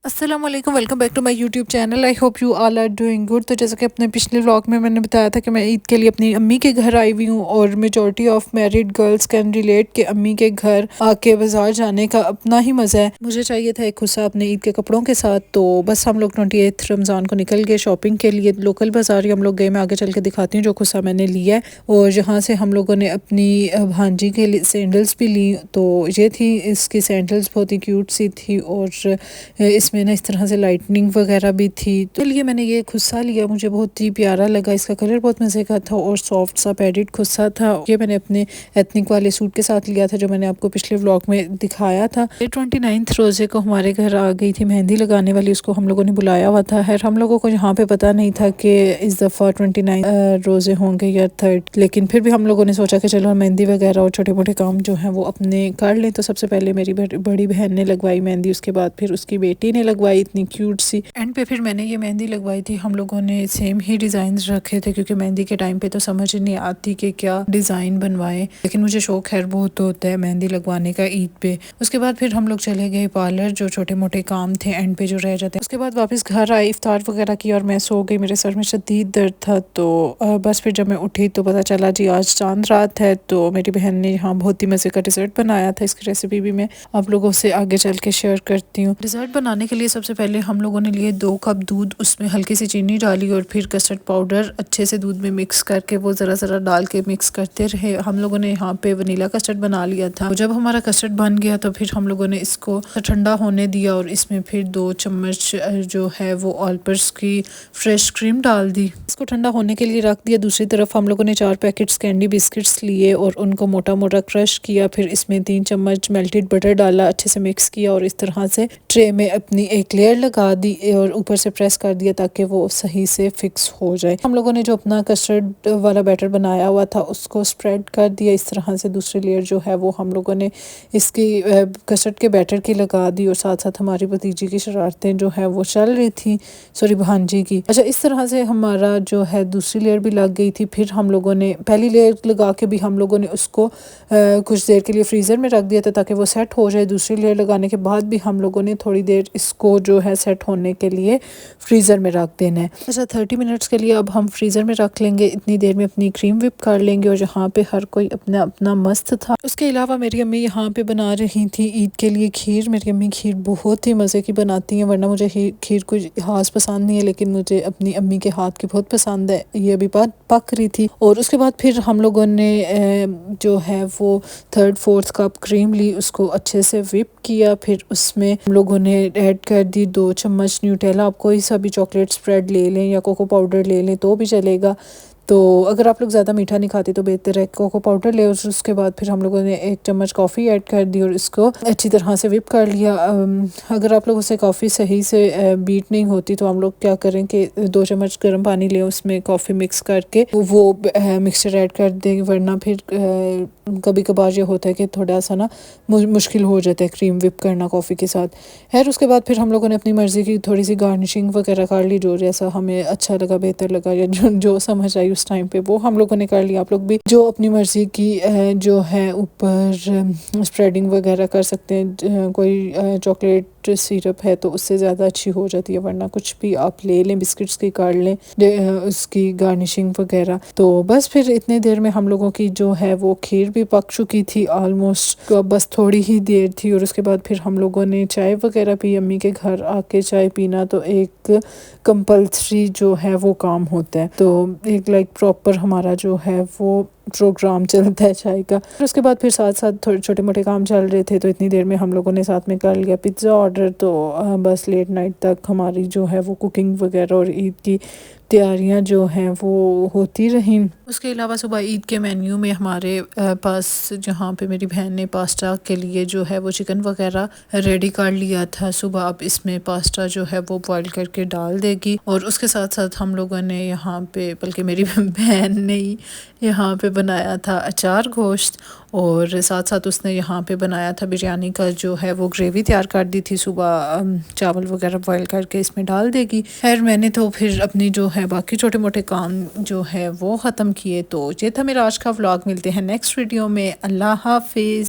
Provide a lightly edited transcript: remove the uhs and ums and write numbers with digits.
अस्सलाम वालेकुम, welcome back to my YouTube channel. I hope you all are doing good. तो जैसा कि अपने पिछले व्लॉग में मैंने बताया था कि मैं ईद के लिए अपनी अम्मी के घर आई हुई हूँ और majority of married girls can relate कि अम्मी के घर आके बाजार जाने का अपना ही मज़ा है। मुझे चाहिए था एक खुस्सा अपने ईद के कपड़ों के साथ, तो बस हम लोग 28 रमज़ान को निकल गए शॉपिंग के लिए। लोकल बाजार ही हम लोग गए, मैं आगे चल के दिखाती हूँ जो खुस्सा मैंने लिया है। और जहाँ से हम लोगों ने अपनी भांजी के लिए सैंडल्स भी ली, तो ये थी, इसकी सैंडल्स बहुत ही क्यूट सी थी और इसमें ना इस तरह से लाइटनिंग वगैरह भी थी। तो लिए मैंने ये खुस्सा लिया, मुझे बहुत ही प्यारा लगा। इसका कलर बहुत मज़े का था और सॉफ्ट सा पैडेड खुस्सा था। ये मैंने अपने एथनिक वाले सूट के साथ लिया था जो मैंने आपको पिछले व्लॉग में दिखाया था। 29 रोज़े को हमारे घर आ गई थी मेहंदी लगाने वाली, उसको हम लोगों ने बुलाया हुआ था। खैर हम लोगों को यहाँ पे पता नहीं था कि इस दफ़ा 29 रोज़े होंगे या 30, लेकिन फिर भी हम लोगों ने सोचा कि चलो मेहंदी वगैरह और छोटे मोटे काम जो हैं वो अपने कर लें। तो सबसे पहले मेरी बड़ी बहन ने लगवाई मेहंदी, उसके बाद फिर उसकी बेटी ने लगवाई इतनी क्यूट सी। एंड पे फिर मैंने ये मेहंदी लगवाई थी। हम लोगों ने सेम ही डिज़ाइन रखे थे क्योंकि मेहंदी के टाइम पे तो समझ ही नहीं आती कि क्या डिज़ाइन बनवाएं, लेकिन मुझे शौक खैर बहुत होता है मेहंदी लगवाने का ईद पे। उसके बाद फिर हम लोग चले गए पार्लर, जो छोटे मोटे काम थे एंड पे जो रह जाते हैं। उसके बाद वापस घर आए, इफ्तार वगैरह की और मैं सो गई। मेरे सर में शदीद दर्द था, तो बस फिर जब मैं उठी तो पता चला जी आज चांद रात है। तो मेरी बहन ने यहाँ बहुत ही मज़े का डिज़र्ट बनाया था, इसकी रेसिपी भी मैं आप लोगों से आगे चल के शेयर करती हूँ। डिज़र्ट बनाने के लिए सबसे पहले हम लोगों ने लिए 2 कप दूध, उसमें हल्की सी चीनी डाली और फिर कस्टर्ड पाउडर अच्छे से दूध में मिक्स करके वो ज़रा ज़रा डाल के मिक्स करते रहे। हम लोगों ने यहाँ पे वनीला कस्टर्ड बना लिया था। जब हमारा कस्टर्ड बन गया तो फिर हम लोगों ने इसको ठंडा होने दिया और इसमें फिर 2 चम्मच जो है वो ऑलपर्स की फ्रेश क्रीम डाल दी। इसको ठंडा होने के लिए रख दिया। दूसरी तरफ हम लोगों ने 4 पैकेट्स कैंडी बिस्किट्स लिए और उनको मोटा मोटा क्रश किया। फिर इसमें 3 चम्मच मेल्टेड बटर डाला, अच्छे से मिक्स किया और इस तरह से ट्रे में अपनी एक लेयर लगा दी और ऊपर से प्रेस कर दिया ताकि वो सही से फिक्स हो जाए। हम लोगों ने जो अपना कस्टर्ड वाला बैटर बनाया हुआ था उसको स्प्रेड कर दिया इस तरह से। दूसरी लेयर जो है वो हम लोगों ने इसकी कस्टर्ड के बैटर की लगा दी और साथ साथ हमारी भतीजी की शरारतें जो है वो चल रही थी, सॉरी भांजी की। अच्छा, इस तरह से हमारा जो है दूसरी लेयर भी लग गई थी। फिर हम लोगों ने पहली लेयर लगा के भी हम लोगों ने उसको कुछ देर के लिए फ्रीज़र में रख दिया था ताकि वो सेट हो जाए। दूसरी लेयर लगाने के बाद भी हम लोगों ने थोड़ी देर इसको जो है सेट होने के लिए फ्रीज़र में रख देना है। अच्छा, 30 मिनट्स के लिए अब हम फ्रीज़र में रख लेंगे। इतनी देर में अपनी क्रीम विप कर लेंगे और यहाँ पे हर कोई अपना अपना मस्त था। उसके अलावा मेरी अम्मी यहाँ पे बना रही थी ईद के लिए खीर। मेरी अम्मी खीर बहुत ही मज़े की बनाती हैं, वरना मुझे खीर कुछ खास पसंद नहीं है, लेकिन मुझे अपनी अम्मी के हाथ की बहुत पसंद है। ये अभी पक रही थी और उसके बाद फिर हम लोगों ने जो है वो 3/4 कप क्रीम ली, उसको अच्छे से विप किया। फिर उसमें हम लोगों ने ऐड कर दी 2 चम्मच न्यूटेला। आप कोई सा भी चॉकलेट स्प्रेड ले लें या कोको पाउडर ले लें तो भी चलेगा। तो अगर आप लोग ज़्यादा मीठा नहीं खाते तो बेहतर है कोको पाउडर ले। उसके बाद फिर हम लोगों ने 1 चम्मच कॉफ़ी ऐड कर दी और इसको अच्छी तरह से विप कर लिया। अगर आप लोगों से कॉफ़ी सही से बीट नहीं होती तो हम लोग क्या करें कि 2 चम्मच गर्म पानी लें, उसमें कॉफ़ी मिक्स करके वो मिक्सचर ऐड कर दें, वरना फिर कभी कभार ये होता है कि थोड़ा सा ना मुश्किल हो जाता है क्रीम विप करना कॉफ़ी के साथ। खैर उसके बाद फिर हम लोगों ने अपनी मर्ज़ी की थोड़ी सी गार्निशिंग वगैरह कर ली, जो जैसा हमें अच्छा लगा, बेहतर लगा या जो समझ आई उस टाइम पे वो हम लोगों ने कर लिया। आप लोग भी जो अपनी मर्ज़ी की जो है ऊपर स्प्रेडिंग वगैरह कर सकते हैं। कोई चॉकलेट सिरप है तो उससे ज़्यादा अच्छी हो जाती है, वरना कुछ भी आप ले लें, बिस्किट्स की कर लें उसकी गार्निशिंग वगैरह। तो बस फिर इतने देर में हम लोगों की जो है वो खीर भी पक चुकी थी ऑलमोस्ट, तो अब बस थोड़ी ही देर थी। और उसके बाद फिर हम लोगों ने चाय वगैरह पी। अम्मी के घर आके चाय पीना तो एक कंपल्सरी जो है वो काम होता है, तो एक लाइक प्रॉपर हमारा जो है वो प्रोग्राम चलता है चाय का। फिर उसके बाद फिर साथ साथ थोड़े छोटे मोटे काम चल रहे थे, तो इतनी देर में हम लोगों ने साथ में कर लिया पिज़्ज़ा ऑर्डर। तो बस लेट नाइट तक हमारी जो है वो कुकिंग वगैरह और ईद की तैयारियां जो हैं वो होती रहीं। उसके अलावा सुबह ईद के मेन्यू में हमारे पास जहाँ पे मेरी बहन ने पास्ता के लिए जो है वो चिकन वगैरह रेडी कर लिया था सुबह। अब इसमें पास्ता जो है वो बॉईल करके डाल देगी और उसके साथ साथ हम लोगों ने यहाँ पे, बल्कि मेरी बहन ने ही यहाँ पे बनाया था अचार गोश्त और साथ साथ उसने यहाँ पे बनाया था बिरयानी का जो है वो ग्रेवी तैयार कर दी थी सुबह। चावल वगैरह बॉईल करके इसमें डाल देगी। खैर मैंने तो फिर अपनी जो है बाकी छोटे मोटे काम जो है वो ख़त्म किए। तो ये था मेरा आज का व्लॉग। मिलते हैं नेक्स्ट वीडियो में। अल्लाह हाफिज़।